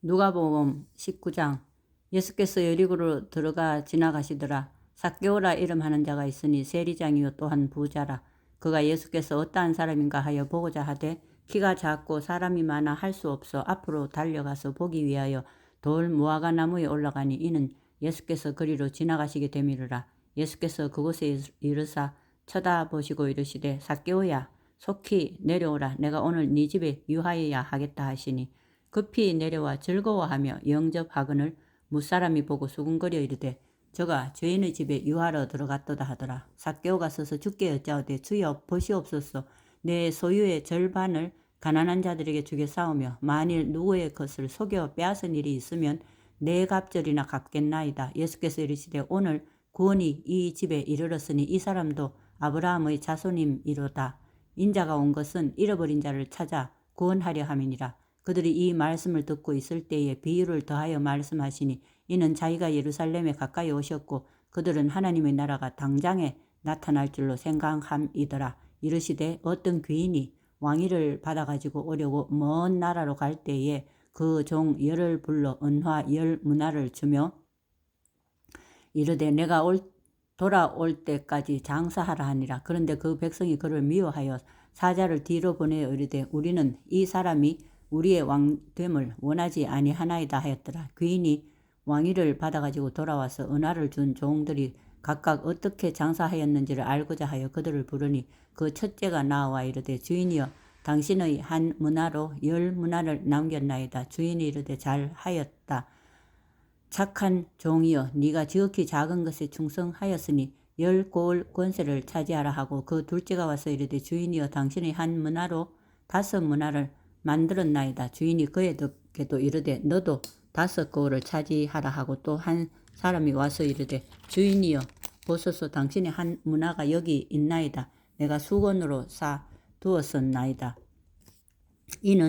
누가복음 19장. 예수께서 여리고로 들어가 지나가시더라. 삭개오라 이름하는 자가 있으니 세리장이요 또한 부자라. 그가 예수께서 어떠한 사람인가 하여 보고자 하되 키가 작고 사람이 많아 할 수 없어 앞으로 달려가서 보기 위하여 돌 무화과 나무에 올라가니 이는 예수께서 그리로 지나가시게 되미르라. 예수께서 그곳에 이르사 쳐다보시고 이르시되 삭개오야 속히 내려오라. 내가 오늘 네 집에 유하여야 하겠다 하시니 급히 내려와 즐거워하며 영접하거늘 무사람이 보고 수군거려 이르되 저가 죄인의 집에 유하러 들어갔도다 하더라. 삭개오가 서서 주께 여짜오되 주여 보시옵소서 내 소유의 절반을 가난한 자들에게 주겠사오며 만일 누구의 것을 속여 빼앗은 일이 있으면 네 갑절이나 갚겠나이다. 예수께서 이르시되 오늘 구원이 이 집에 이르렀으니 이 사람도 아브라함의 자손임이로다. 인자가 온 것은 잃어버린 자를 찾아 구원하려 함이니라. 그들이 이 말씀을 듣고 있을 때에 비유를 더하여 말씀하시니 이는 자기가 예루살렘에 가까이 오셨고 그들은 하나님의 나라가 당장에 나타날 줄로 생각함이더라. 이르시되 어떤 귀인이 왕위를 받아가지고 오려고 먼 나라로 갈 때에 그 종 열을 불러 은화 10문화를 주며 이르되 내가 돌아올 때까지 장사하라 하니라. 그런데 그 백성이 그를 미워하여 사자를 뒤로 보내어 이르되 우리는 이 사람이 우리의 왕됨을 원하지 아니하나이다 하였더라. 귀인이 왕위를 받아가지고 돌아와서 은화를 준 종들이 각각 어떻게 장사하였는지를 알고자 하여 그들을 부르니 그 첫째가 나와 이르되 주인이여 당신의 한 문화로 10문화를 남겼나이다. 주인이 이르되 잘하였다. 착한 종이여 네가 지극히 작은 것에 충성하였으니 10고을 권세를 차지하라 하고 그 둘째가 와서 이르되 주인이여 당신의 한 문화로 5문화를 만들었나이다. 주인이 그에게도 이르되 너도 5고을을 차지하라 하고 또 한 사람이 와서 이르되 주인이여 보소서 당신의 한 문화가 여기 있나이다. 내가 수건으로 사 두었었나이다. 이는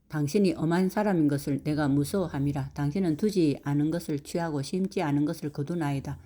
당신이 엄한 사람인 것을 내가 무서워함이라. 당신은 두지 않은 것을 취하고 심지 않은 것을 거두나이다.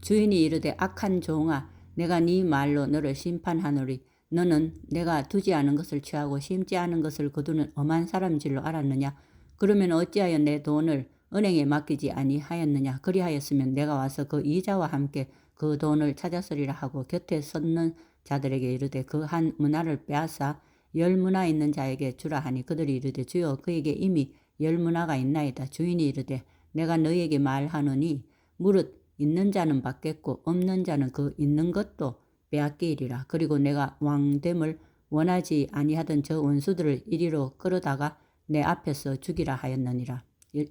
주인이 이르되 악한 종아 내가 네 말로 너를 심판하노리. 너는 내가 두지 않은 것을 취하고 심지 않은 것을 거두는 엄한 사람인 줄로 알았느냐? 그러면 어찌하여 내 돈을 은행에 맡기지 아니하였느냐? 그리하였으면 내가 와서 그 이자와 함께 그 돈을 찾았으리라 하고 곁에 섰는 자들에게 이르되 그 한 문화를 빼앗아 10문화 있는 자에게 주라 하니 그들이 이르되 주여 그에게 이미 10문화가 있나이다. 주인이 이르되 내가 너희에게 말하노니 무릇 있는 자는 받겠고 없는 자는 그 있는 것도 빼앗기리라. 그리고 내가 왕됨을 원하지 아니하던 저 원수들을 이리로 끌어다가 내 앞에서 죽이라 하였느니라.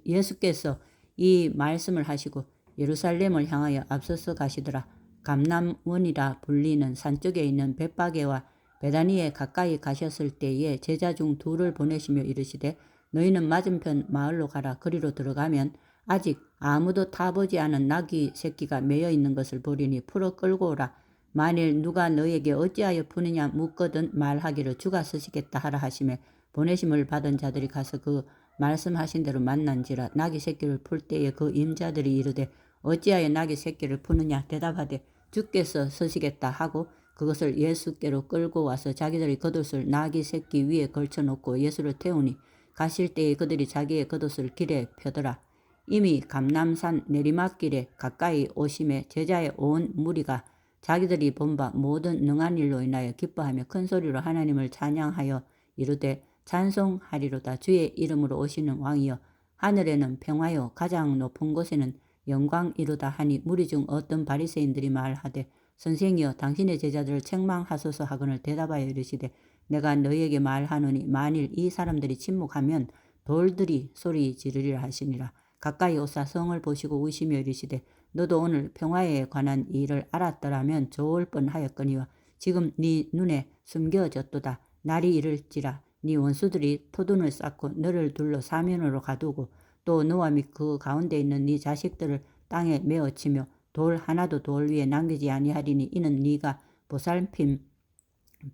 예수께서 이 말씀을 하시고 예루살렘을 향하여 앞서서 가시더라. 감람원이라 불리는 산쪽에 있는 벳바게와 베다니에 가까이 가셨을 때에 제자 중 둘을 보내시며 이르시되 너희는 맞은편 마을로 가라. 그리로 들어가면 아직 아무도 타보지 않은 나귀 새끼가 매여 있는 것을 보리니 풀어 끌고 오라. 만일 누가 너희에게 어찌하여 푸느냐 묻거든 말하기를 주가 쓰시겠다 하라 하시매 보내심을 받은 자들이 가서 그 말씀하신 대로 만난지라. 나귀 새끼를 풀 때에 그 임자들이 이르되 어찌하여 나귀 새끼를 푸느냐 대답하되 주께서 쓰시겠다 하고 그것을 예수께로 끌고 와서 자기들의 겉옷을 나귀 새끼 위에 걸쳐놓고 예수를 태우니 가실 때에 그들이 자기의 겉옷을 길에 펴더라. 이미 감람산 내리막길에 가까이 오심에 제자의 온 무리가 자기들이 본 바 모든 능한 일로 인하여 기뻐하며 큰 소리로 하나님을 찬양하여 이르되 찬송하리로다. 주의 이름으로 오시는 왕이여 하늘에는 평화요 가장 높은 곳에는 영광이로다 하니 무리 중 어떤 바리새인들이 말하되 선생이여 당신의 제자들을 책망하소서 하거늘 대답하여 이르시되 내가 너희에게 말하노니 만일 이 사람들이 침묵하면 돌들이 소리 지르리라 하시니라. 가까이 오사 성을 보시고 우시며 이르시되 너도 오늘 평화에 관한 일을 알았더라면 좋을 뻔하였거니와 지금 네 눈에 숨겨졌도다. 날이 이를지라 네 원수들이 토둔을 쌓고 너를 둘러 사면으로 가두고 또 너와 및 그 가운데 있는 네 자식들을 땅에 메어치며 돌 하나도 돌 위에 남기지 아니하리니 이는 네가 보살핌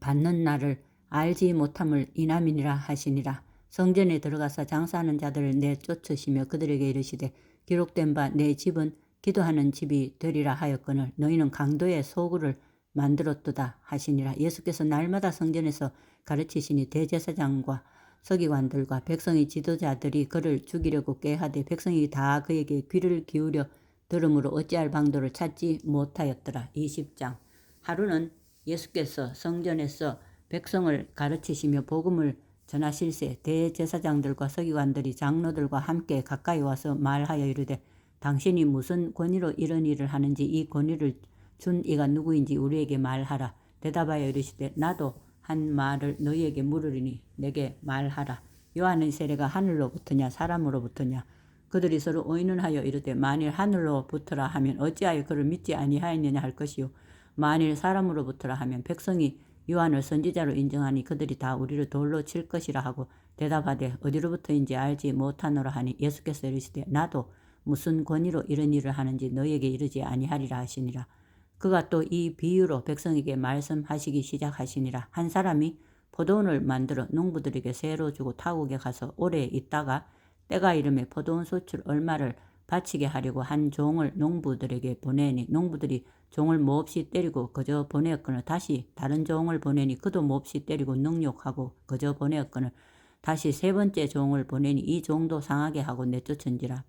받는 날을 알지 못함을 인함이니라 하시니라. 성전에 들어가서 장사하는 자들을 내쫓으시며 그들에게 이르시되 기록된 바 내 집은 기도하는 집이 되리라 하였거늘 너희는 강도의 소굴을 만들었도다 하시니라. 예수께서 날마다 성전에서 가르치시니 대제사장과 서기관들과 백성의 지도자들이 그를 죽이려고 꾀하되 백성이 다 그에게 귀를 기울여 들으므로 어찌할 방도를 찾지 못하였더라. 20장. 하루는 예수께서 성전에서 백성을 가르치시며 복음을 전하실세 대제사장들과 서기관들이 장로들과 함께 가까이 와서 말하여 이르되 당신이 무슨 권위로 이런 일을 하는지 이 권위를 준 이가 누구인지 우리에게 말하라. 대답하여 이르시되 나도 한 말을 너희에게 물으리니 내게 말하라. 요한의 세례가 하늘로부터냐 사람으로부터냐. 그들이 서로 의논하여 이르되 만일 하늘로부터라 하면 어찌하여 그를 믿지 아니하였느냐 할 것이요 만일 사람으로부터라 하면 백성이 요한을 선지자로 인정하니 그들이 다 우리를 돌로 칠 것이라 하고 대답하되 어디로부터인지 알지 못하노라 하니 예수께서 이르시되 나도 무슨 권위로 이런 일을 하는지 너희에게 이르지 아니하리라 하시니라. 그가 또 이 비유로 백성에게 말씀하시기 시작하시니라. 한 사람이 포도원을 만들어 농부들에게 새로 주고 타국에 가서 오래 있다가 때가 이름에 포도원 소출 얼마를 바치게 하려고 한 종을 농부들에게 보내니 농부들이 종을 몹시 때리고 그저 보내었거늘 다시 다른 종을 보내니 그도 몹시 때리고 능욕하고 그저 보내었거늘 다시 세 번째 종을 보내니 이 종도 상하게 하고 내쫓은지라.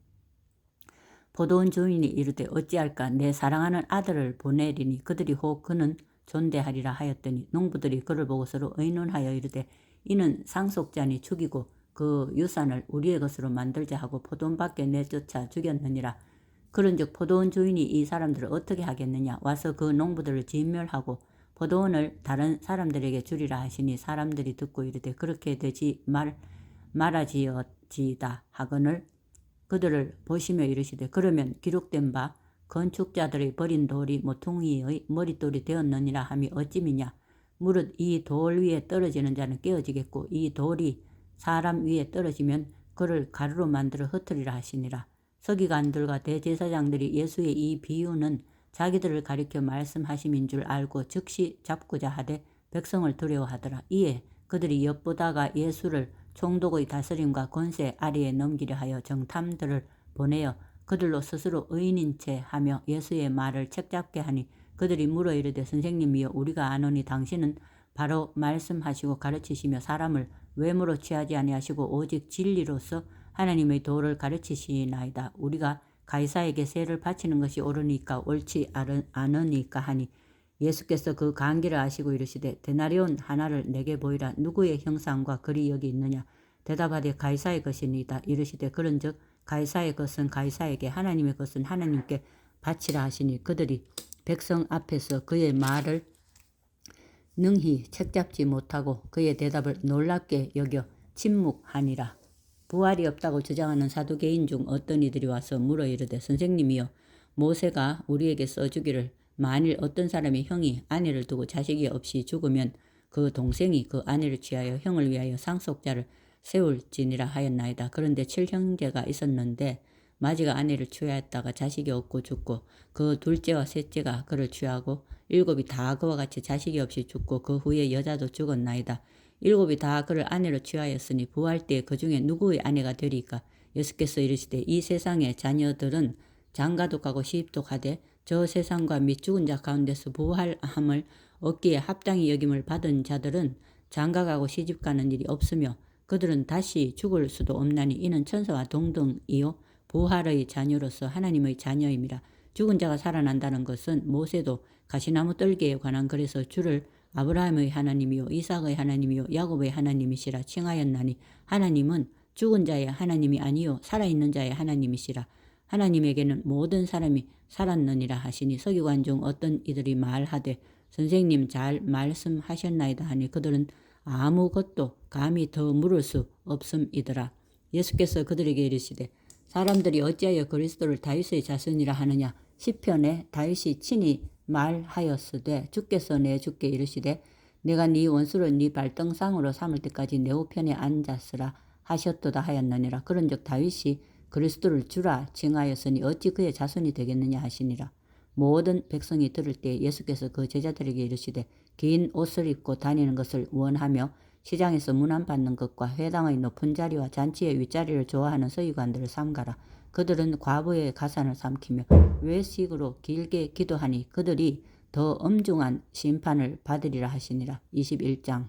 포도원 주인이 이르되 어찌할까 내 사랑하는 아들을 보내리니 그들이 혹 그는 존대하리라 하였더니 농부들이 그를 보고 서로 의논하여 이르되 이는 상속자니 죽이고 그 유산을 우리의 것으로 만들자 하고 포도원 밖에 내쫓아 죽였느니라. 그런즉 포도원 주인이 이 사람들을 어떻게 하겠느냐 와서 그 농부들을 진멸하고 포도원을 다른 사람들에게 주리라 하시니 사람들이 듣고 이르되 그렇게 되지 말아지어지다 하거늘 그들을 보시며 이르시되 그러면 기록된 바 건축자들의 버린 돌이 모퉁이의 머릿돌이 되었느니라 함이 어찌미냐. 무릇 이 돌 위에 떨어지는 자는 깨어지겠고 이 돌이 사람 위에 떨어지면 그를 가루로 만들어 흩으리라 하시니라. 서기관들과 대제사장들이 예수의 이 비유는 자기들을 가리켜 말씀하심인 줄 알고 즉시 잡고자 하되 백성을 두려워하더라. 이에 그들이 엿보다가 예수를 총독의 다스림과 권세 아래에 넘기려 하여 정탐들을 보내어 그들로 스스로 의인인 채 하며 예수의 말을 책잡게 하니 그들이 물어 이르되 선생님이여 우리가 아노니 당신은 바로 말씀하시고 가르치시며 사람을 외모로 취하지 아니하시고 오직 진리로서 하나님의 도를 가르치시나이다. 우리가 가이사에게 세를 바치는 것이 옳으니까 옳지 않으니까 하니 예수께서 그 관계를 아시고 이르시되 데나리온 하나를 내게 보이라. 누구의 형상과 글이 여기 있느냐. 대답하되 가이사의 것이니이다. 이르시되 그런즉 가이사의 것은 가이사에게 하나님의 것은 하나님께 바치라 하시니 그들이 백성 앞에서 그의 말을 능히 책잡지 못하고 그의 대답을 놀랍게 여겨 침묵하니라. 부활이 없다고 주장하는 사두개인 중 어떤 이들이 와서 물어 이르되 선생님이여 모세가 우리에게 써주기를 만일 어떤 사람의 형이 아내를 두고 자식이 없이 죽으면 그 동생이 그 아내를 취하여 형을 위하여 상속자를 세울지니라 하였나이다. 그런데 7형제가 있었는데 마지가 아내를 취하였다가 자식이 없고 죽고 그 둘째와 셋째가 그를 취하고 7이 다 그와 같이 자식이 없이 죽고 그 후에 여자도 죽었나이다. 7이 다 그를 아내로 취하였으니 부활 때에 그 중에 누구의 아내가 되리까? 예수께서 이르시되 이 세상의 자녀들은 장가도 시집도 가되 저 세상과 및 죽은 자 가운데서 부활함을 얻기에 합당히 여김을 받은 자들은 장가가고 시집가는 일이 없으며 그들은 다시 죽을 수도 없나니 이는 천사와 동등이요 부활의 자녀로서 하나님의 자녀임이라. 죽은 자가 살아난다는 것은 모세도 가시나무 떨기에 관한 글에서 주를 아브라함의 하나님이요 이삭의 하나님이요 야곱의 하나님이시라 칭하였나니 하나님은 죽은 자의 하나님이 아니요 살아있는 자의 하나님이시라. 하나님에게는 모든 사람이 살았느니라 하시니 서기관 중 어떤 이들이 말하되 선생님 잘 말씀하셨나이다 하니 그들은 아무것도 감히 더 물을 수 없음이더라. 예수께서 그들에게 이르시되 사람들이 어찌하여 그리스도를 다윗의 자손이라 하느냐. 시편에 다윗이 친히 말하였으되 주께서 내 주께 이르시되 내가 네 원수를 네 발등상으로 삼을 때까지 내 우편에 앉았으라 하셨도다 하였느니라. 그런즉 다윗이 그리스도를 주라 칭하였으니 어찌 그의 자손이 되겠느냐 하시니라. 모든 백성이 들을 때 예수께서 그 제자들에게 이르시되 긴 옷을 입고 다니는 것을 원하며 시장에서 문안받는 것과 회당의 높은 자리와 잔치의 윗자리를 좋아하는 서기관들을 삼가라. 그들은 과부의 가산을 삼키며 외식으로 길게 기도하니 그들이 더 엄중한 심판을 받으리라 하시니라. 21장.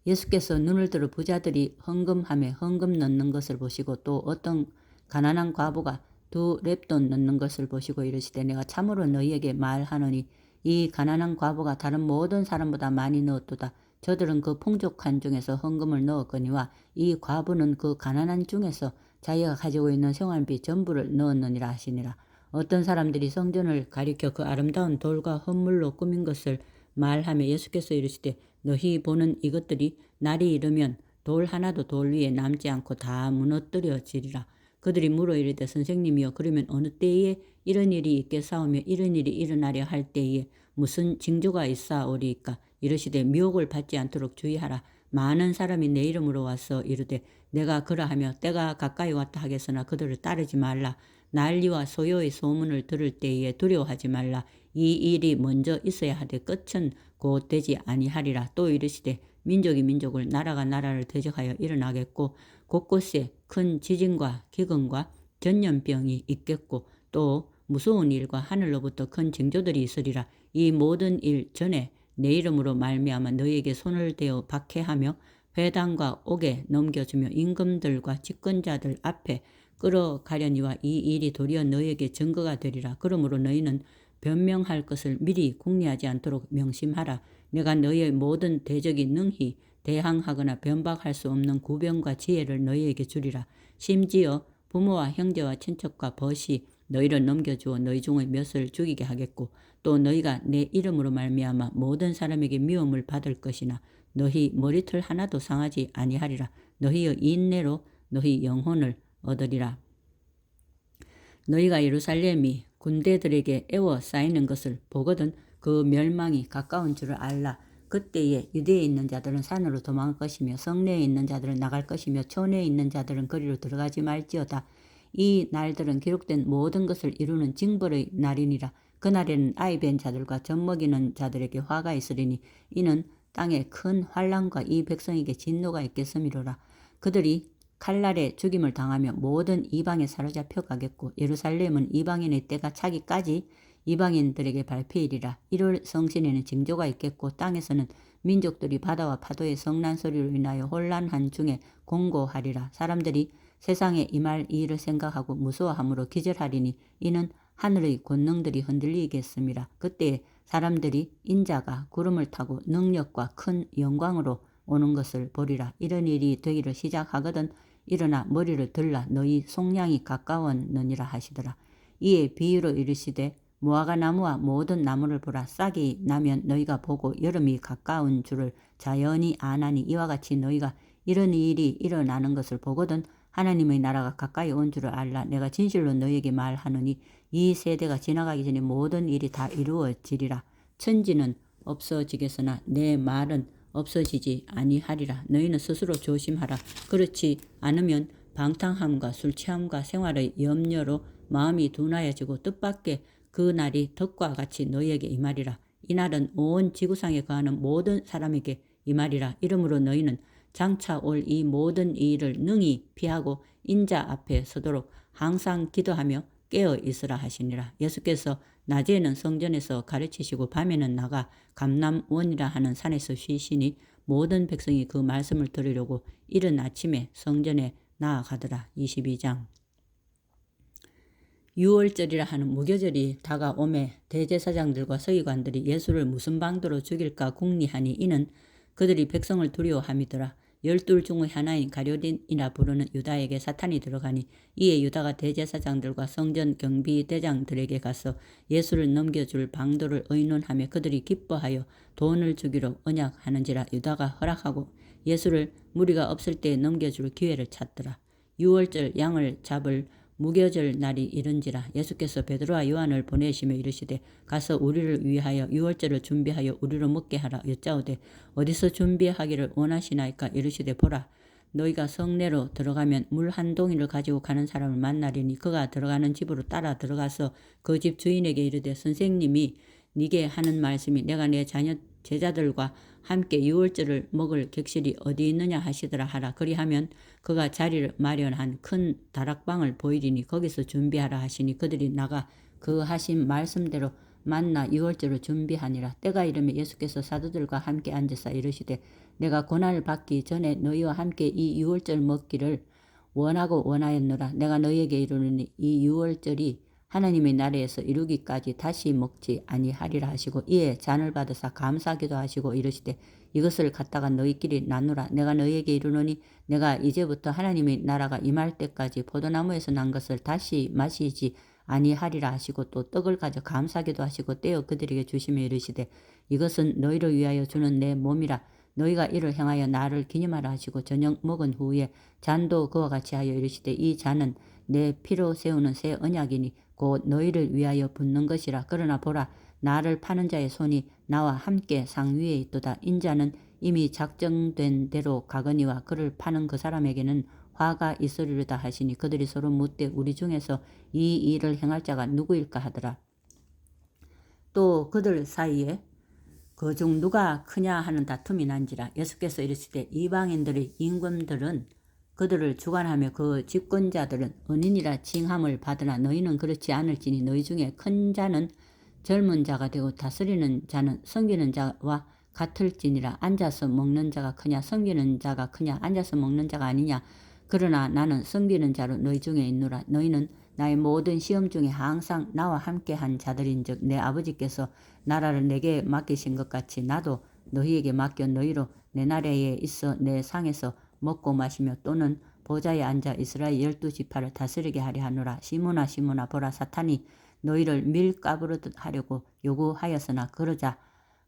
예수께서 눈을 들어 부자들이 헌금함에 헌금 넣는 것을 보시고 또 어떤 가난한 과부가 2렙돈 넣는 것을 보시고 이르시되 내가 참으로 너희에게 말하노니 이 가난한 과부가 다른 모든 사람보다 많이 넣었도다. 저들은 그 풍족한 중에서 헌금을 넣었거니와 이 과부는 그 가난한 중에서 자기가 가지고 있는 생활비 전부를 넣었느니라 하시니라. 어떤 사람들이 성전을 가리켜 그 아름다운 돌과 헌물로 꾸민 것을 말하며 예수께서 이르시되 너희 보는 이것들이 날이 이르면 돌 하나도 돌 위에 남지 않고 다 무너뜨려지리라. 그들이 물어 이르되 선생님이여 그러면 어느 때에 이런 일이 있겠사오며 이런 일이 일어나려 할 때에 무슨 징조가 있사오리이까. 이르시되 미혹을 받지 않도록 주의하라. 많은 사람이 내 이름으로 와서 이르되 내가 그러하며 때가 가까이 왔다 하겠으나 그들을 따르지 말라. 난리와 소요의 소문을 들을 때에 두려워하지 말라. 이 일이 먼저 있어야 하되 끝은 곧 되지 아니하리라. 또 이르시되 민족이 민족을 나라가 나라를 대적하여 일어나겠고 곳곳에 큰 지진과 기근과 전염병이 있겠고 또 무서운 일과 하늘로부터 큰 징조들이 있으리라. 이 모든 일 전에 내 이름으로 말미암아 너희에게 손을 대어 박해하며 회당과 옥에 넘겨주며 임금들과 집권자들 앞에 끌어가려니와 이 일이 도리어 너희에게 증거가 되리라. 그러므로 너희는 변명할 것을 미리 궁리하지 않도록 명심하라. 내가 너희의 모든 대적이 능히 대항하거나 변박할 수 없는 구병과 지혜를 너희에게 주리라. 심지어 부모와 형제와 친척과 벗이 너희를 넘겨주어 너희 중에 몇을 죽이게 하겠고 또 너희가 내 이름으로 말미암아 모든 사람에게 미움을 받을 것이나 너희 머리털 하나도 상하지 아니하리라. 너희의 인내로 너희 영혼을 얻으리라. 너희가 예루살렘이 군대들에게 에워싸이는 것을 보거든 그 멸망이 가까운 줄을 알라. 그때에 유대에 있는 자들은 산으로 도망할 것이며 성내에 있는 자들은 나갈 것이며 촌에 있는 자들은 거리로 들어가지 말지어다. 이 날들은 기록된 모든 것을 이루는 징벌의 날이니라. 그날에는 아이 벤 자들과 젖먹이는 자들에게 화가 있으리니 이는 땅에 큰 환난과 이 백성에게 진노가 있겠음이로라. 그들이 칼날에 죽임을 당하며 모든 이방에 사로잡혀 가겠고 예루살렘은 이방인의 때가 차기까지 이방인들에게 발표이리라. 1월 성신에는 징조가 있겠고 땅에서는 민족들이 바다와 파도의 성난 소리로 인하여 혼란한 중에 공고하리라. 사람들이 세상에 임할 일을 생각하고 무서워함으로 기절하리니 이는 하늘의 권능들이 흔들리겠습니다. 그때 사람들이 인자가 구름을 타고 능력과 큰 영광으로 오는 것을 보리라. 이런 일이 되기를 시작하거든 일어나 머리를 들라 너희 속량이 가까웠느니라 하시더라. 이에 비유로 이르시되 무화과 나무와 모든 나무를 보라. 싹이 나면 너희가 보고 여름이 가까운 줄을 자연히 아나니 이와 같이 너희가 이런 일이 일어나는 것을 보거든 하나님의 나라가 가까이 온 줄을 알라. 내가 진실로 너희에게 말하노니 이 세대가 지나가기 전에 모든 일이 다 이루어지리라. 천지는 없어지겠으나 내 말은 없어지지 아니하리라. 너희는 스스로 조심하라. 그렇지 않으면 방탕함과 술취함과 생활의 염려로 마음이 둔하여지고 뜻밖의 그 날이 덕과 같이 너희에게 임하리라. 이 날은 온 지구상에 거하는 모든 사람에게 임하리라. 이러므로 너희는 장차 올 이 모든 일을 능히 피하고 인자 앞에 서도록 항상 기도하며 깨어 있으라 하시니라. 예수께서 낮에는 성전에서 가르치시고 밤에는 나가 감람원이라 하는 산에서 쉬시니 모든 백성이 그 말씀을 들으려고 이른 아침에 성전에 나아가더라. 22장. 유월절이라 하는 무교절이 다가오매 대제사장들과 서기관들이 예수를 무슨 방도로 죽일까 궁리하니 이는 그들이 백성을 두려워함이더라. 12 중의 하나인 가룟인이라 부르는 유다에게 사탄이 들어가니 이에 유다가 대제사장들과 성전 경비대장들에게 가서 예수를 넘겨줄 방도를 의논하며 그들이 기뻐하여 돈을 주기로 언약하는지라. 유다가 허락하고 예수를 무리가 없을 때에 넘겨줄 기회를 찾더라. 6월절 양을 잡을 무교절 날이 이른지라. 예수께서 베드로와 요한을 보내시며 이르시되 가서 우리를 위하여 유월절을 준비하여 우리로 먹게 하라. 여짜오되 어디서 준비하기를 원하시나이까. 이르시되 보라 너희가 성내로 들어가면 물 한 동이를 가지고 가는 사람을 만나리니 그가 들어가는 집으로 따라 들어가서 그 집 주인에게 이르되 선생님이 네게 하는 말씀이 내가 내 자녀 제자들과 함께 유월절을 먹을 객실이 어디 있느냐 하시더라 하라. 그리하면 그가 자리를 마련한 큰 다락방을 보이리니 거기서 준비하라 하시니 그들이 나가 그 하신 말씀대로 만나 유월절을 준비하니라. 때가 이르매 예수께서 사도들과 함께 앉으사 이르시되 내가 고난을 받기 전에 너희와 함께 이 유월절 먹기를 원하고 원하였노라. 내가 너희에게 이르노니 이 유월절이 하나님의 나라에서 이루기까지 다시 먹지 아니하리라 하시고 이에 잔을 받으사 감사기도 하시고 이르시되 이것을 갖다가 너희끼리 나누라. 내가 너희에게 이르노니 내가 이제부터 하나님의 나라가 임할 때까지 포도나무에서 난 것을 다시 마시지 아니하리라 하시고 또 떡을 가져 감사기도 하시고 떼어 그들에게 주시며 이르시되 이것은 너희를 위하여 주는 내 몸이라. 너희가 이를 행하여 나를 기념하라 하시고 저녁 먹은 후에 잔도 그와 같이 하여 이르시되 이 잔은 내 피로 세우는 새 언약이니 곧 너희를 위하여 붓는 것이라. 그러나 보라 나를 파는 자의 손이 나와 함께 상 위에 있도다. 인자는 이미 작정된 대로 가거니와 그를 파는 그 사람에게는 화가 있으리로다 하시니 그들이 서로 묻되 우리 중에서 이 일을 행할 자가 누구일까 하더라. 또 그들 사이에 그중 누가 크냐 하는 다툼이 난지라. 예수께서 이르시되 이방인들의 임금들은 그들을 주관하며 그 집권자들은 은인이라 칭함을 받으나 너희는 그렇지 않을지니 너희 중에 큰 자는 젊은 자가 되고 다스리는 자는 섬기는 자와 같을지니라. 앉아서 먹는 자가 크냐 섬기는 자가 크냐 앉아서 먹는 자가 아니냐. 그러나 나는 섬기는 자로 너희 중에 있노라. 너희는 나의 모든 시험 중에 항상 나와 함께한 자들인즉 내 아버지께서 나라를 내게 맡기신 것 같이 나도 너희에게 맡겨 너희로 내 나라에 있어 내 상에서 먹고 마시며 또는 보좌에 앉아 이스라엘 12지파를 다스리게 하려 하노라. 시므나 시므나 보라 사탄이 너희를 밀가부르듯 하려고 요구하였으나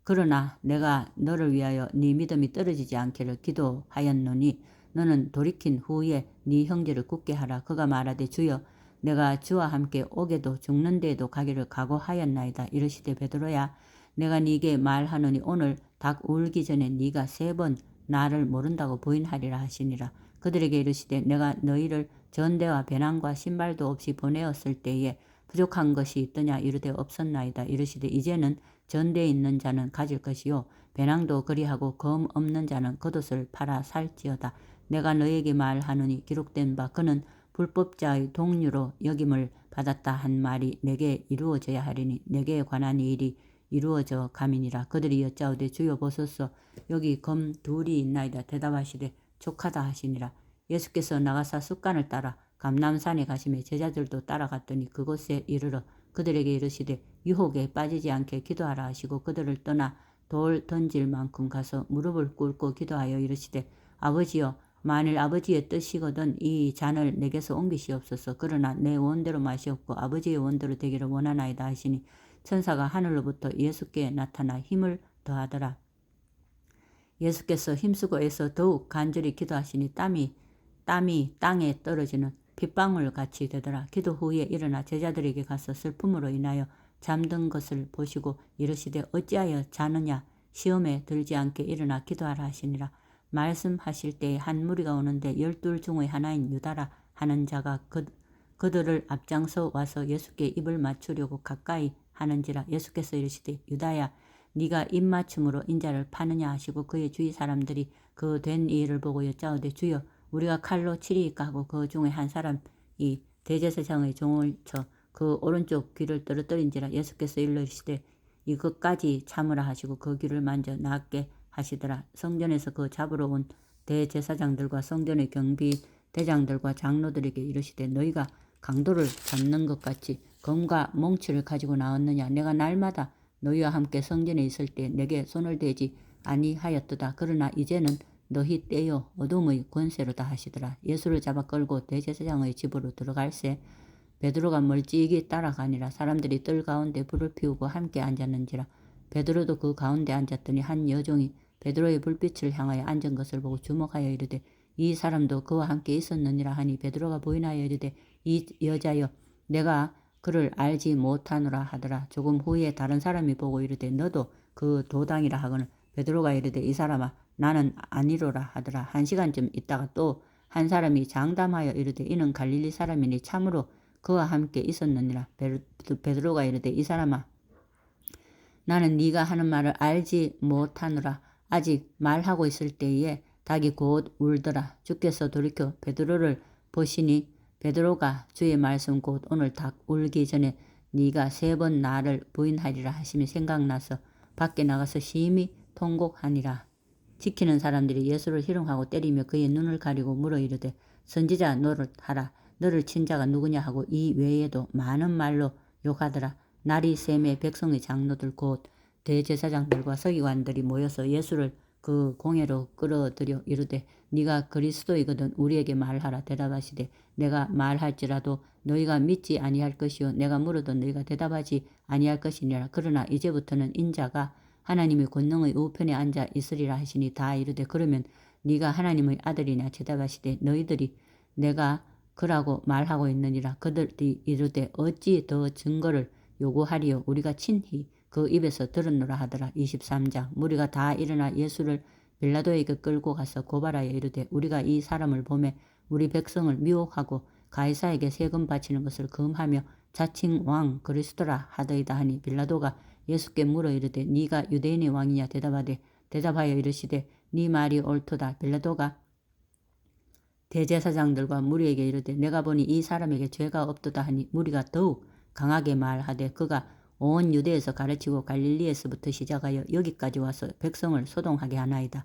그러나 내가 너를 위하여 네 믿음이 떨어지지 않기를 기도하였노니 너는 돌이킨 후에 네 형제를 굳게 하라. 그가 말하되 주여 내가 주와 함께 오게도 죽는 데에도 가기를 각오하였나이다. 이르시되 베드로야 내가 네게 말하노니 오늘 닭 울기 전에 네가 3번 나를 모른다고 부인하리라 하시니라. 그들에게 이르시되 내가 너희를 전대와 배낭과 신발도 없이 보내었을 때에 부족한 것이 있더냐. 이르되 없었나이다. 이르시되 이제는 전대에 있는 자는 가질 것이요 배낭도 그리하고 검 없는 자는 겉옷을 팔아 살지어다. 내가 너에게 말하노니 기록된 바 그는 불법자의 동류로 여김을 받았다 한 말이 내게 이루어져야 하리니 내게 관한 일이 이루어져 가민이라. 그들이 여짜오되 주여 보소서 여기 검 2이 있나이다. 대답하시되 족하다 하시니라. 예수께서 나가사 숫간을 따라 감람산에 가시며 제자들도 따라갔더니 그곳에 이르러 그들에게 이르시되 유혹에 빠지지 않게 기도하라 하시고 그들을 떠나 돌 던질 만큼 가서 무릎을 꿇고 기도하여 이르시되 아버지여 만일 아버지의 뜻이거든 이 잔을 내게서 옮기시옵소서. 그러나 내 원대로 마시옵고 아버지의 원대로 되기를 원하나이다 하시니 천사가 하늘로부터 예수께 나타나 힘을 더하더라. 예수께서 힘쓰고 애써 더욱 간절히 기도하시니 땀이 땅에 떨어지는 빗방울 같이 되더라. 기도 후에 일어나 제자들에게 가서 슬픔으로 인하여 잠든 것을 보시고 이르시되 어찌하여 자느냐. 시험에 들지 않게 일어나 기도하라 하시니라. 말씀하실 때에 한 무리가 오는데 12 중의 하나인 유다라 하는 자가 그들을 앞장서 와서 예수께 입을 맞추려고 가까이 하는지라. 예수께서 이르시되 유다야 네가 입맞춤으로 인자를 파느냐 하시고 그의 주위 사람들이 그 된 일을 보고 여짜오되 주여 우리가 칼로 치리이까 하고 그 중에 한 사람이 대제사장의 종을 쳐 그 오른쪽 귀를 떨어뜨린지라. 예수께서 이르시되 이것까지 참으라 하시고 그 귀를 만져 낫게 하시더라. 성전에서 그 잡으러 온 대제사장들과 성전의 경비 대장들과 장로들에게 이르시되 너희가 강도를 잡는 것 같이 검과 몽치를 가지고 나왔느냐. 내가 날마다 너희와 함께 성전에 있을 때 내게 손을 대지 아니하였도다. 그러나 이제는 너희 때요 어둠의 권세로다 하시더라. 예수를 잡아 끌고 대제사장의 집으로 들어갈새 베드로가 멀찍이 따라가니라. 사람들이 뜰 가운데 불을 피우고 함께 앉았는지라. 베드로도 그 가운데 앉았더니 한 여종이 베드로의 불빛을 향하여 앉은 것을 보고 주목하여 이르되 이 사람도 그와 함께 있었느니라 하니 베드로가 부인하여 이르되 이 여자여 내가 그를 알지 못하노라 하더라. 조금 후에 다른 사람이 보고 이르되 너도 그 도당이라 하거늘 베드로가 이르되 이 사람아 나는 아니로라 하더라. 1시간쯤 있다가 또 한 사람이 장담하여 이르되 이는 갈릴리 사람이니 참으로 그와 함께 있었느니라. 베드로가 이르되 이 사람아 나는 네가 하는 말을 알지 못하노라. 아직 말하고 있을 때에 닭이 곧 울더라. 주께서 돌이켜 베드로를 보시니 베드로가 주의 말씀 곧 오늘 닭 울기 전에 네가 3번 나를 부인하리라 하심이 생각나서 밖에 나가서 심히 통곡하니라. 지키는 사람들이 예수를 희롱하고 때리며 그의 눈을 가리고 물어 이르되 선지자 노릇하라. 너를 친 자가 누구냐 하고 이 외에도 많은 말로 욕하더라. 날이 샘에 백성의 장로들 곧 대제사장들과 서기관들이 모여서 예수를 그 공회로 끌어들여 이르되 네가 그리스도이거든 우리에게 말하라. 대답하시되 내가 말할지라도 너희가 믿지 아니할 것이요 내가 물어도 너희가 대답하지 아니할 것이니라. 그러나 이제부터는 인자가 하나님의 권능의 우편에 앉아 있으리라 하시니 다 이르되 그러면 네가 하나님의 아들이냐. 대답하시되 너희들이 내가 그라고 말하고 있느니라. 그들이 이르되 어찌 더 증거를 요구하리요. 우리가 친히 그 입에서 들었노라 하더라. 23장. 무리가 다 일어나 예수를 빌라도에게 끌고 가서 고발하여 이르되 우리가 이 사람을 보매 우리 백성을 미혹하고 가이사에게 세금 바치는 것을 금하며 자칭 왕 그리스도라 하더이다 하니 빌라도가 예수께 물어 이르되 네가 유대인의 왕이냐. 대답하여 이르시되 네 말이 옳도다. 빌라도가 대제사장들과 무리에게 이르되 내가 보니 이 사람에게 죄가 없도다 하니 무리가 더욱 강하게 말하되 그가 온 유대에서 가르치고 갈릴리에서부터 시작하여 여기까지 와서 백성을 소동하게 하나이다.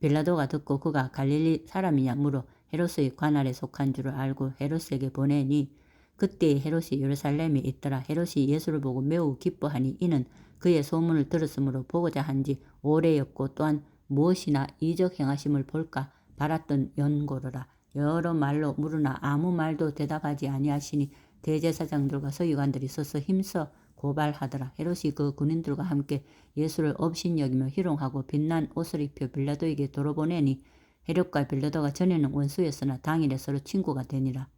빌라도가 듣고 그가 갈릴리 사람이냐 물어 헤롯의 관할에 속한 줄을 알고 헤롯에게 보내니 그때 헤롯이 예루살렘에 있더라. 헤롯이 예수를 보고 매우 기뻐하니 이는 그의 소문을 들었으므로 보고자 한지 오래였고 또한 무엇이나 이적 행하심을 볼까 바랐던 연고로라. 여러 말로 물으나 아무 말도 대답하지 아니하시니 대제사장들과 서기관들이 서서 힘써 고발하더라. 헤롯이 그 군인들과 함께 예수를 업신여기며 희롱하고 빛난 옷을 입혀 빌라도에게 돌아보내니 헤롯과 빌라도가 전에는 원수였으나 당일에 서로 친구가 되니라.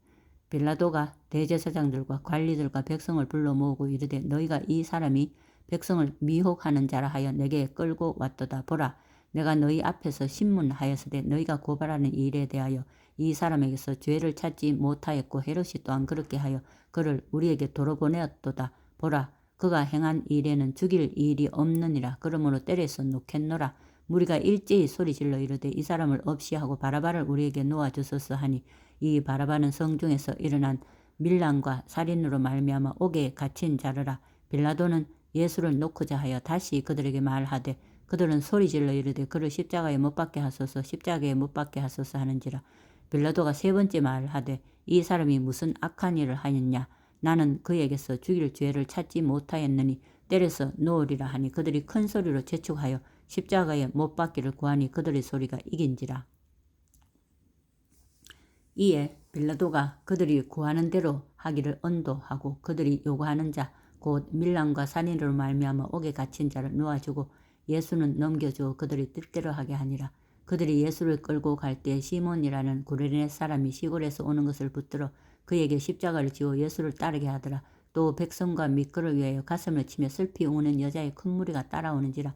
빌라도가 대제사장들과 관리들과 백성을 불러 모으고 이르되 너희가 이 사람이 백성을 미혹하는 자라 하여 내게 끌고 왔도다. 보라 내가 너희 앞에서 신문하였으되 너희가 고발하는 일에 대하여 이 사람에게서 죄를 찾지 못하였고 헤롯이 또한 그렇게 하여 그를 우리에게 돌아보내었도다. 보라 그가 행한 일에는 죽일 일이 없느니라. 그러므로 때려서 놓겠노라. 무리가 일제히 소리질러 이르되 이 사람을 없이하고 바라바를 우리에게 놓아주소서 하니 이 바라바는 성중에서 일어난 밀란과 살인으로 말미암아 옥에 갇힌 자르라. 빌라도는 예수를 놓고자 하여 다시 그들에게 말하되 그들은 소리질러 이르되 그를 십자가에 못 박게 하소서 십자가에 못 박게 하소서 하는지라. 빌라도가 세 번째 말하되 이 사람이 무슨 악한 일을 하였냐. 나는 그에게서 죽일 죄를 찾지 못하였느니 때려서 놓으리라 하니 그들이 큰 소리로 재촉하여 십자가에 못 박기를 구하니 그들의 소리가 이긴지라. 이에 빌라도가 그들이 구하는 대로 하기를 언도하고 그들이 요구하는 자 곧 밀란과 살인으로 말미암아 옥에 갇힌 자를 놓아주고 예수는 넘겨주어 그들이 뜻대로 하게 하니라. 그들이 예수를 끌고 갈 때 시몬이라는 구레네 사람이 시골에서 오는 것을 붙들어 그에게 십자가를 지워 예수를 따르게 하더라. 또 백성과 및 그를 위하여 가슴을 치며 슬피 우는 여자의 큰 무리가 따라오는지라.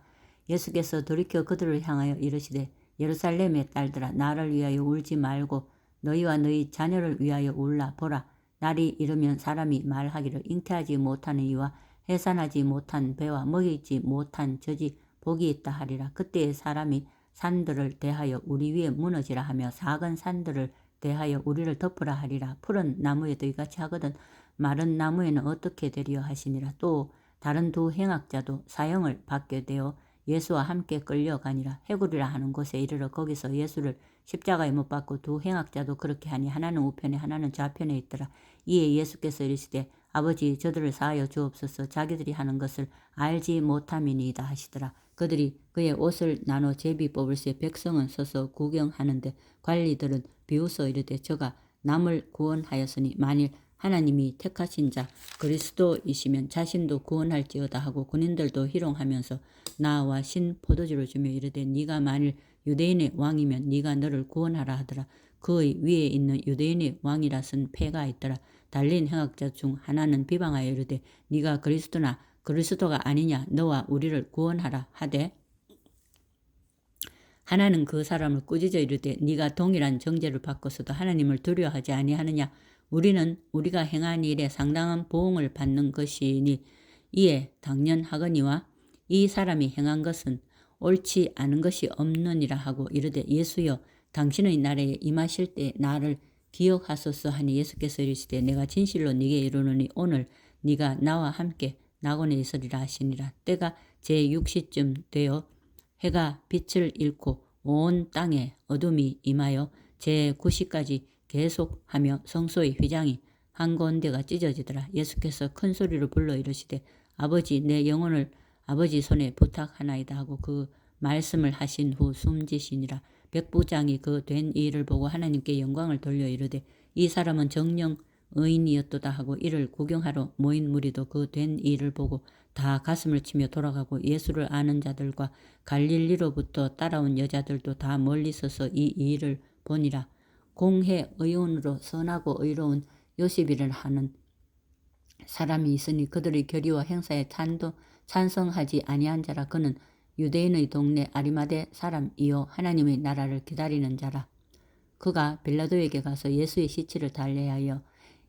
예수께서 돌이켜 그들을 향하여 이르시되 예루살렘의 딸들아 나를 위하여 울지 말고 너희와 너희 자녀를 위하여 울라. 보라 날이 이르면 사람이 말하기를 잉태하지 못하는 이와 해산하지 못한 배와 먹이지 못한 젖이 복이 있다 하리라. 그때에 사람이 산들을 대하여 우리 위에 무너지라 하며 작은 산들을 대하여 우리를 덮으라 하리라. 푸른 나무에도 이같이 하거든 마른 나무에는 어떻게 되리요 하시니라. 또 다른 두 행악자도 사형을 받게 되어 예수와 함께 끌려가니라. 해굴이라 하는 곳에 이르러 거기서 예수를 십자가에 못 박고 두 행악자도 그렇게 하니 하나는 우편에 하나는 좌편에 있더라. 이에 예수께서 이르시되 아버지 저들을 사하여 주옵소서 자기들이 하는 것을 알지 못함이니이다 하시더라. 그들이 그의 옷을 나눠 제비 뽑을새 백성은 서서 구경하는데 관리들은 비웃어 이르되 저가 남을 구원하였으니 만일 하나님이 택하신 자 그리스도이시면 자신도 구원할지어다 하고 군인들도 희롱하면서 나와 신 포도주를 주며 이르되 네가 만일 유대인의 왕이면 네가 너를 구원하라 하더라. 그의 위에 있는 유대인의 왕이라 쓴 패가 있더라. 달린 행악자 중 하나는 비방하여 이르되 네가 그리스도가 아니냐 너와 우리를 구원하라 하되 하나는 그 사람을 꾸짖어 이르되 네가 동일한 정죄를 받고서도 하나님을 두려워하지 아니하느냐. 우리는 우리가 행한 일에 상당한 보응을 받는 것이니 이에 당연하거니와 이 사람이 행한 것은 옳지 않은 것이 없느니라 하고 이르되 예수여 당신의 나라에 임하실 때 나를 기억하소서 하니 예수께서 이르시되 내가 진실로 네게 이르노니 오늘 네가 나와 함께 낙원에 있으리라 하시니라. 때가 제6시쯤 되어 해가 빛을 잃고 온 땅에 어둠이 임하여 제9시까지 계속하며 성소의 휘장이 한가운데가 찢어지더라. 예수께서 큰 소리로 불러 이르시되 아버지 내 영혼을 아버지 손에 부탁하나이다 하고 그 말씀을 하신 후 숨지시니라. 백부장이 그 된 일을 보고 하나님께 영광을 돌려 이르되 이 사람은 정령 의인이었도다 하고 이를 구경하러 모인 무리도 그 된 일을 보고 다 가슴을 치며 돌아가고 예수를 아는 자들과 갈릴리로부터 따라온 여자들도 다 멀리 서서 이 일을 보니라. 공회 의원으로 선하고 의로운 요셉이를 하는 사람이 있으니 그들의 결의와 행사에 찬성하지 아니한 자라. 그는 유대인의 동네 아리마대 사람이요 하나님의 나라를 기다리는 자라. 그가 빌라도에게 가서 예수의 시체를 달래하여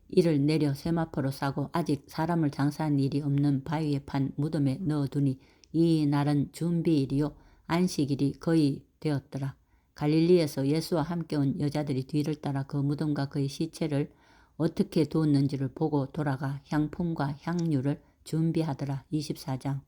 이를 내려 세마포로 싸고 아직 사람을 장사한 일이 없는 바위에 판 무덤에 넣어두니 이 날은 준비일이요 안식일이 거의 되었더라. 갈릴리에서 예수와 함께 온 여자들이 뒤를 따라 그 무덤과 그의 시체를 어떻게 두었는지를 보고 돌아가 향품과 향유를 준비하더라. 24장.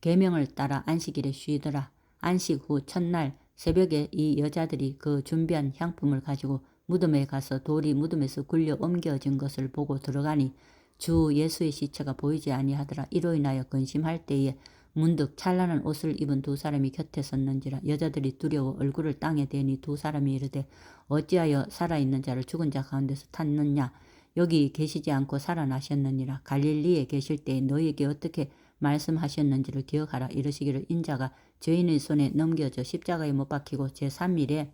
계명을 따라 안식일에 쉬더라. 안식 후 첫날 새벽에 이 여자들이 그 준비한 향품을 가지고 무덤에 가서 돌이 무덤에서 굴려 옮겨진 것을 보고 들어가니 주 예수의 시체가 보이지 아니하더라. 이로 인하여 근심할 때에 문득 찬란한 옷을 입은 두 사람이 곁에 섰는지라. 여자들이 두려워 얼굴을 땅에 대니 두 사람이 이르되 어찌하여 살아있는 자를 죽은 자 가운데서 찾느냐. 여기 계시지 않고 살아나셨느니라. 갈릴리에 계실 때에 너희에게 어떻게 말씀하셨는지를 기억하라. 이르시기를 인자가 죄인의 손에 넘겨져 십자가에 못 박히고 제3일에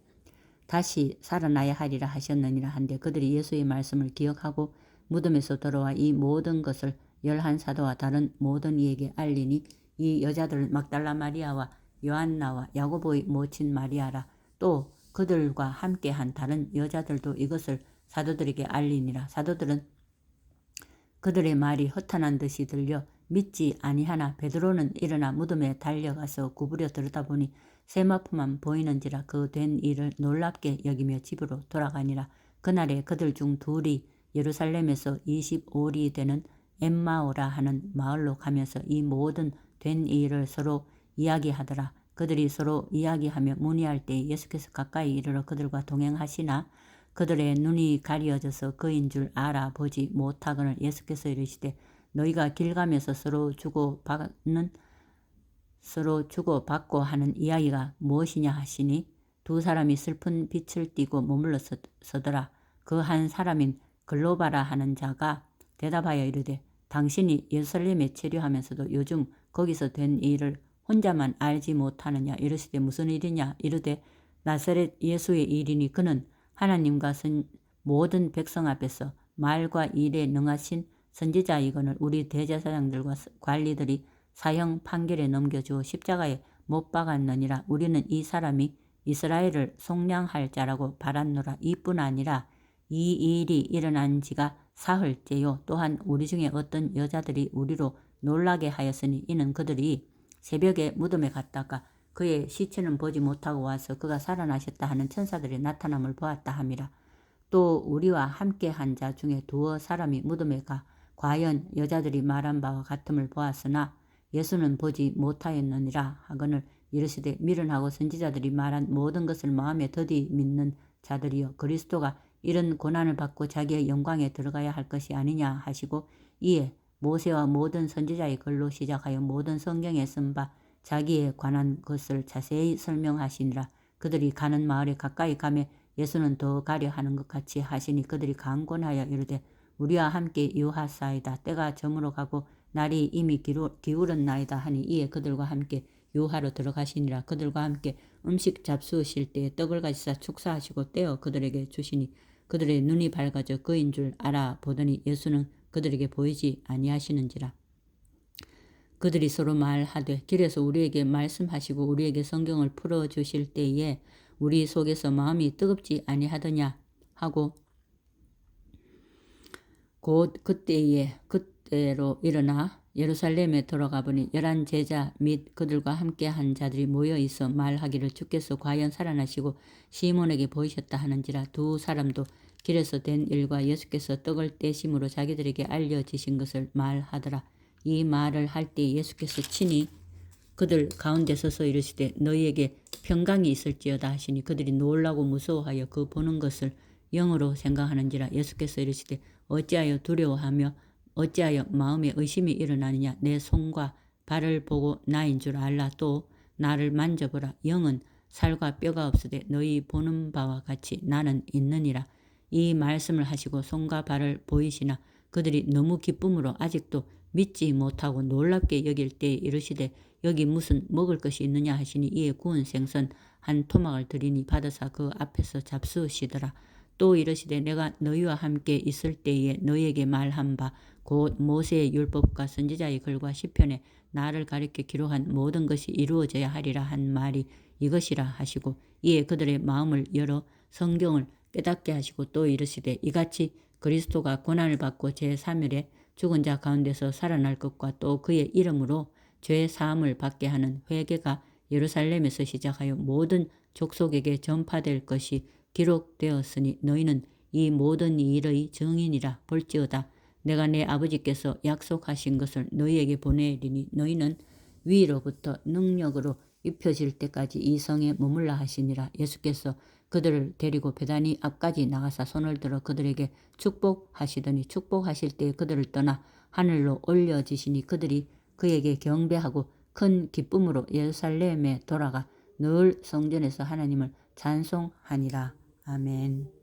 다시 살아나야 하리라 하셨느니라 한데 그들이 예수의 말씀을 기억하고 무덤에서 돌아와 이 모든 것을 11사도와 다른 모든 이에게 알리니 이 여자들은 막달라 마리아와 요한나와 야고보의 모친 마리아라. 또 그들과 함께한 다른 여자들도 이것을 사도들에게 알리니라. 사도들은 그들의 말이 허탄한 듯이 들려 믿지 아니하나 베드로는 일어나 무덤에 달려가서 구부려 들여다보니 세마포만 보이는지라. 그 된 일을 놀랍게 여기며 집으로 돌아가니라. 그날에 그들 중 둘이 예루살렘에서 25리 되는 엠마오라 하는 마을로 가면서 이 모든 된 일을 서로 이야기하더라. 그들이 서로 이야기하며 문의할 때 예수께서 가까이 이르러 그들과 동행하시나 그들의 눈이 가려져서 그인 줄 알아보지 못하거늘 예수께서 이르시되 너희가 길 가면서 서로 주고받고 하는 이야기가 무엇이냐 하시니 두 사람이 슬픈 빛을 띠고 머물러 서더라. 그 한 사람인 글로바라 하는 자가 대답하여 이르되 당신이 예루살렘에 체류하면서도 요즘 거기서 된 일을 혼자만 알지 못하느냐. 이르시되 무슨 일이냐. 이르되 나사렛 예수의 일이니 그는 하나님과 모든 백성 앞에서 말과 일에 능하신 선지자이거늘 우리 대제사장들과 관리들이 사형 판결에 넘겨주어 십자가에 못 박았느니라. 우리는 이 사람이 이스라엘을 속량할 자라고 바랐노라. 이뿐 아니라 이 일이 일어난 지가 사흘째요. 또한 우리 중에 어떤 여자들이 우리로 놀라게 하였으니 이는 그들이 새벽에 무덤에 갔다가 그의 시체는 보지 못하고 와서 그가 살아나셨다 하는 천사들의 나타남을 보았다 함이라. 또 우리와 함께 한 자 중에 두어 사람이 무덤에 가 과연 여자들이 말한 바와 같음을 보았으나 예수는 보지 못하였느니라 하거늘 이르시되 미련하고 선지자들이 말한 모든 것을 마음에 더디 믿는 자들이여 그리스도가 이런 고난을 받고 자기의 영광에 들어가야 할 것이 아니냐 하시고 이에 모세와 모든 선지자의 글로 시작하여 모든 성경에 쓴 바 자기에 관한 것을 자세히 설명하시니라. 그들이 가는 마을에 가까이 가매 예수는 더 가려 하는 것 같이 하시니 그들이 강권하여 이르되 우리와 함께 유하사이다. 때가 저물어 가고 날이 이미 기울었나이다 하니 이에 그들과 함께 유하로 들어가시니라. 그들과 함께 음식 잡수실 때에 떡을 가지사 축사하시고 떼어 그들에게 주시니 그들의 눈이 밝아져 그인 줄 알아보더니 예수는 그들에게 보이지 아니하시는지라. 그들이 서로 말하되 길에서 우리에게 말씀하시고 우리에게 성경을 풀어주실 때에 우리 속에서 마음이 뜨겁지 아니하더냐 하고 곧 그때로 일어나 예루살렘에 들어가 보니 11 제자 및 그들과 함께한 자들이 모여 있어 말하기를 주께서 과연 살아나시고 시몬에게 보이셨다 하는지라. 두 사람도 길에서 된 일과 예수께서 떡을 떼심으로 자기들에게 알려지신 것을 말하더라. 이 말을 할 때 예수께서 친히 그들 가운데 서서 이르시되 너희에게 평강이 있을지어다 하시니 그들이 놀라고 무서워하여 그 보는 것을 영으로 생각하는지라. 예수께서 이르시되 어찌하여 두려워하며 어찌하여 마음에 의심이 일어나느냐. 내 손과 발을 보고 나인 줄 알라. 또 나를 만져보라. 영은 살과 뼈가 없으되 너희 보는 바와 같이 나는 있느니라. 이 말씀을 하시고 손과 발을 보이시나 그들이 너무 기쁨으로 아직도 믿지 못하고 놀랍게 여길 때에 이르시되 여기 무슨 먹을 것이 있느냐 하시니 이에 구운 생선 한 토막을 드리니 받으사 그 앞에서 잡수시더라. 또 이르시되 내가 너희와 함께 있을 때에 너희에게 말한 바 곧 모세의 율법과 선지자의 글과 시편에 나를 가리켜 기록한 모든 것이 이루어져야 하리라 한 말이 이것이라 하시고 이에 그들의 마음을 열어 성경을 깨닫게 하시고 또 이르시되 이같이 그리스도가 고난을 받고 제3일에 죽은 자 가운데서 살아날 것과 또 그의 이름으로 죄 사함을 받게 하는 회개가 예루살렘에서 시작하여 모든 족속에게 전파될 것이 기록되었으니 너희는 이 모든 일의 증인이라. 볼지어다 내가 내 아버지께서 약속하신 것을 너희에게 보내리니 너희는 위로부터 능력으로 입혀질 때까지 이 성에 머물라 하시니라. 예수께서 그들을 데리고 베다니 앞까지 나가사 손을 들어 그들에게 축복하시더니 축복하실 때 그들을 떠나 하늘로 올려지시니 그들이 그에게 경배하고 큰 기쁨으로 예루살렘에 돌아가 늘 성전에서 하나님을 찬송하니라. 아멘.